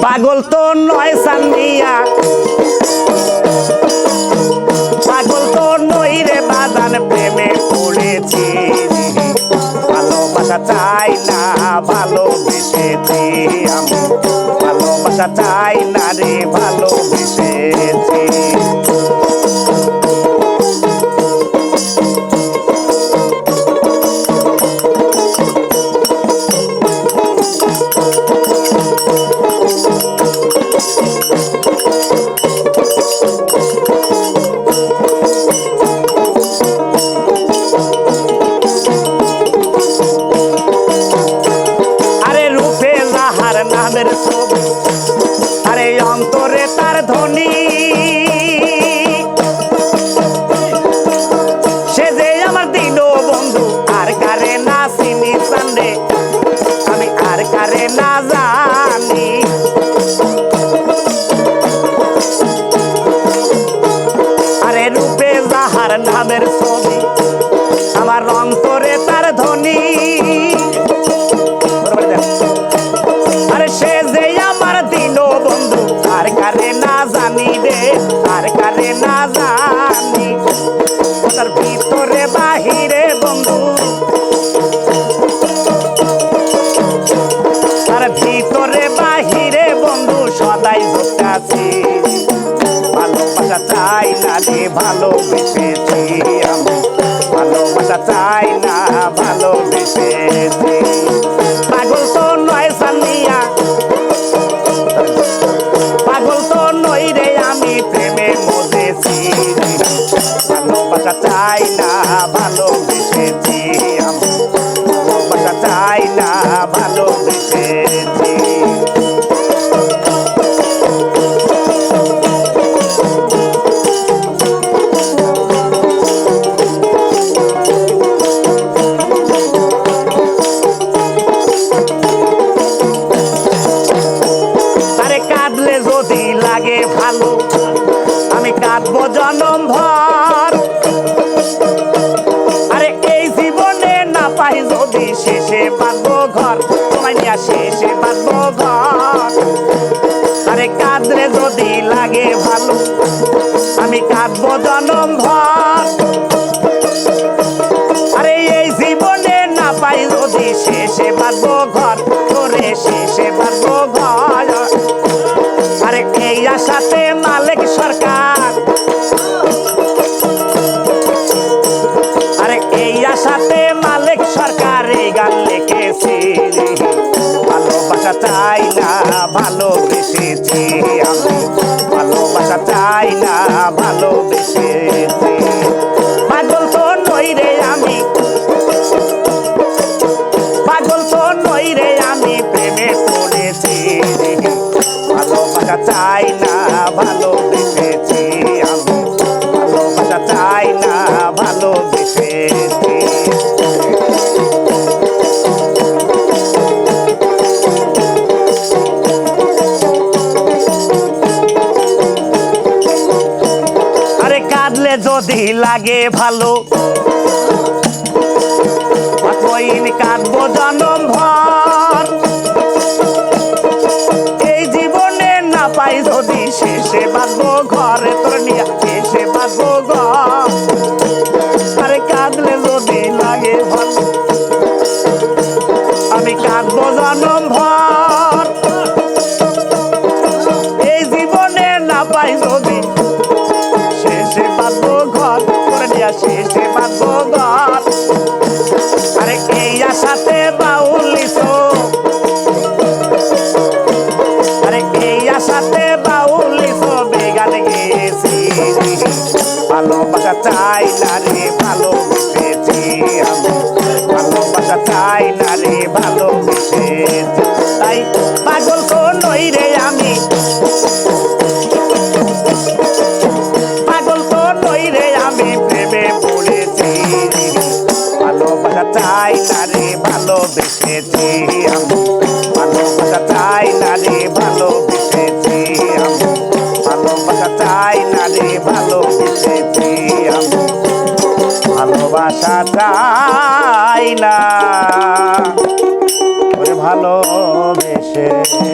পাগল তো নয় সান্নিয়া, পাগল তো নই রে বাজান, প্রেমে পড়েছি। ভালোবাসা চাই না ভালোবেসেছি আমি, ভালোবাসা চাই না রে ভালোবেসেছি। নামের ছবি, আরে অন্তরে তার ধ্বনি, সে যে আমার দিন বন্ধু, আর কারে না চিনি চান্দে, আমি আর কারে না জানি। আরে রূপে যাহার নামের ছবি, আমার অন্তরে তার ধ্বনি, সে যে আমার দিন বন্ধু, আর কারে না জানি রে, আর কারে না জানি। তার ভিতরে বাহিরে বন্ধু, তার ভিতরে বাহিরে বন্ধু সদাই ঘুরতাছি। ভালোবাসা চাই না রে ভালোবেসেছি আমি, ভালোবাসা চাই না ভালোবেসেছি। পাগল তো নয় সান্নিয়া, পাগল তো নই রে আমি, প্রেমে মজেছি। ভালোবাসা চাই না ভালোবেসেছি আমি, ভালোবাসা চাই না ভালোবেসেছি। কাঁদলে যদি লাগে ভালো, আমি কাঁদবো জনম ভর। আরে এই জীবনে না পাই যদি, শেষে বাঁধবো ঘর, তোমায় নিয়ে শেষে বাঁধবো ঘর। আরে কাঁদলে যদি লাগে ভালো, আমি কাঁদবো জনম ভর। আরে এই জীবনে না পাই যদি, শেষে বাঁধবো ঘর, তোরে শেষে বাঁধবো ঘর। আরে এই আশাতে মালিক সরকার, আরে এই আশাতে মালিক সরকার এই গান লিখেছি। ভালোবাসা চাই না ভালোবেসেছি আমি, ভালোবাসা চাই না ভালোবেসেছি। পাগল তো নই রে আমি, পাগল তো নই রে আমি, প্রেমে পড়েছি। ভালোবাসা চাই না ভালোবেসেছি আমি, ভালোবাসা চাই না ভালোবেসেছি। আরে কাঁদলে যদি লাগে ভালো, কইন কাঁদবো জনম ভর। এই জীবনে না পাই যদি, শেষে বাঁধবো ঘরে, তোর নিয়ে শেষে বাঁধবো ঘর। আরে কাঁদলে যদি লাগে ভালো, আমি কাঁদবো জনম ভর। এই জীবনে না পাই যদি, শেষে বাঁধবো ঘর, তোর নিয়ে শেষে বাঁধবো ঘর। আরে এই আশাতে বাউলিস, আরে এই আশাতে বাউলিস বেগান গেছি। ভালোবাসা চাই না রে ভালোবেসেছি আমি, ভালোবাসা চাই না রে ভালোবেসেছি। তাই পাগল তো নই রে আমি, পাগল তো নই রে আমি, প্রেমে পড়েছি। ভালোবাসা চাই না রে ভালোবেসেছি আমি, ভালোবাসা চাই না রে ভালোবেসেছি আমি, ভালোবাসা চাই না রে ভালোবেসেছি আমি, ভালোবাসা চাই না ভালোবেসেছি।